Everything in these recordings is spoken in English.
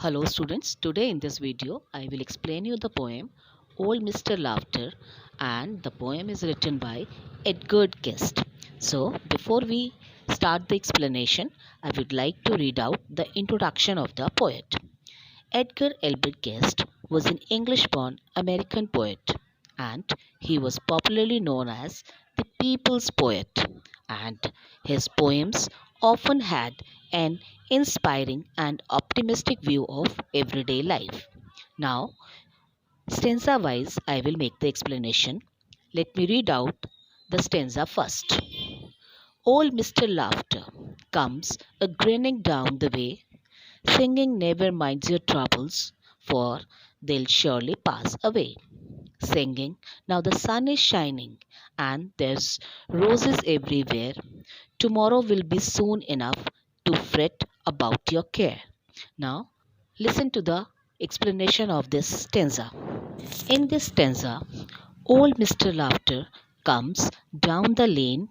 Hello students, today in this video I will explain you the poem Old Mr. Laughter, and the poem is written by Edgar Guest. So before we start the explanation, I would like to read out the introduction of the poet. Edgar Albert Guest was an English-born American poet, and he was popularly known as the people's poet, and his poems often had an inspiring and optimistic view of everyday life. Now, stanza wise, I will make the explanation. Let me read out the stanza first. Old Mr. Laughter comes a grinning down the way, singing never mind your troubles, for they'll surely pass away. Singing, now the sun is shining and there's roses everywhere. Tomorrow will be soon enough to fret about your care. Now, listen to the explanation of this stanza. In this stanza, old Mr. Laughter comes down the lane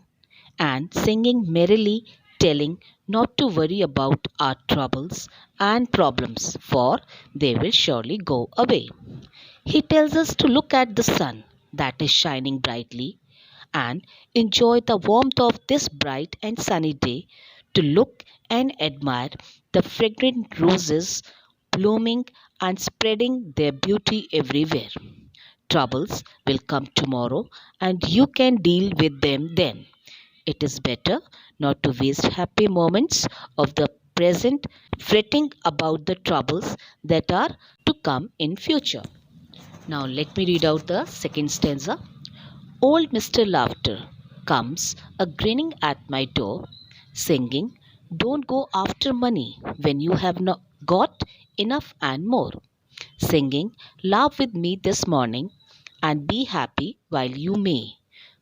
and singing merrily, telling not to worry about our troubles and problems, for they will surely go away. He tells us to look at the sun that is shining brightly and enjoy the warmth of this bright and sunny day, to look and admire the fragrant roses blooming and spreading their beauty everywhere. Troubles will come tomorrow and you can deal with them then. It is better not to waste happy moments of the present fretting about the troubles that are to come in future. Now let me read out the second stanza. Old Mr. Laughter comes a grinning at my door, singing, don't go after money when you have not got enough and more. Singing, laugh with me this morning and be happy while you may.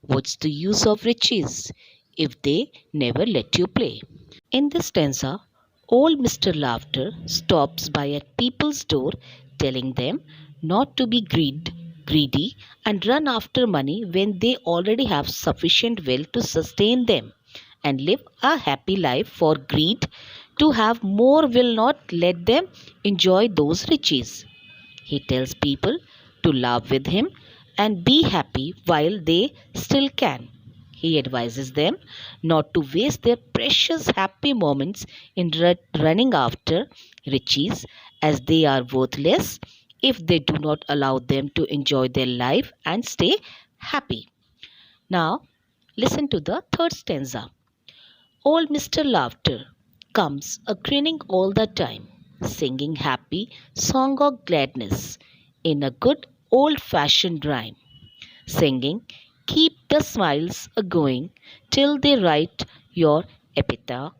What's the use of riches if they never let you play? In this stanza, old Mr. Laughter stops by at people's door, telling them not to be greedy and run after money when they already have sufficient wealth to sustain them, and live a happy life, for greed to have more will not let them enjoy those riches. He tells people to laugh with him and be happy while they still can. He advises them not to waste their precious happy moments in running after riches, as they are worthless if they do not allow them to enjoy their life and stay happy. Now, listen to the third stanza. Old Mr. Laughter comes a grinning all the time, singing happy song of gladness in a good old-fashioned rhyme, singing, keep the smiles a-going till they write your epitaph,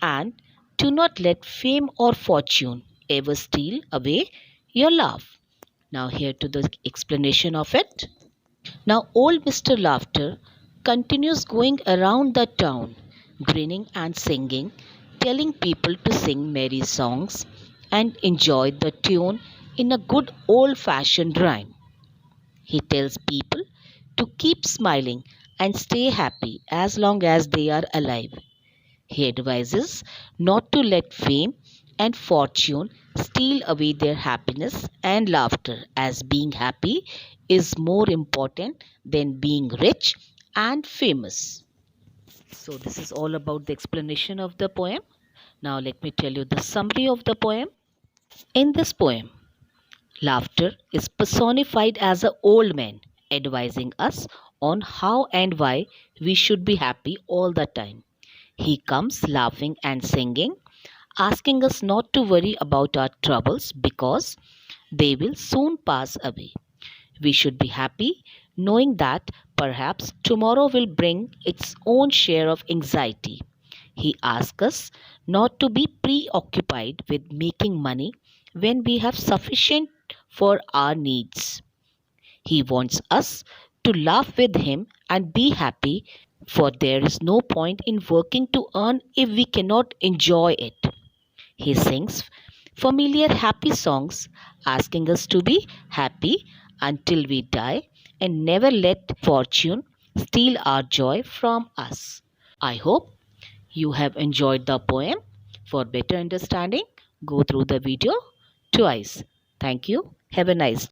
and do not let fame or fortune ever steal away your laugh. Now here to the explanation of it. Now old Mr. Laughter continues going around the town, grinning and singing, telling people to sing merry songs and enjoy the tune in a good old-fashioned rhyme. He tells people to keep smiling and stay happy as long as they are alive. He advises not to let fame and fortune steal away their happiness and laughter, as being happy is more important than being rich and famous. So, this is all about the explanation of the poem. Now, let me tell you the summary of the poem. In this poem, laughter is personified as an old man advising us on how and why we should be happy all the time. He comes laughing and singing, asking us not to worry about our troubles because they will soon pass away. We should be happy knowing that perhaps tomorrow will bring its own share of anxiety. He asks us not to be preoccupied with making money when we have sufficient for our needs. He wants us to laugh with him and be happy, for there is no point in working to earn if we cannot enjoy it. He sings familiar happy songs, asking us to be happy until we die and never let fortune steal our joy from us. I hope you have enjoyed the poem. For better understanding, go through the video. twice. Thank you. Have a nice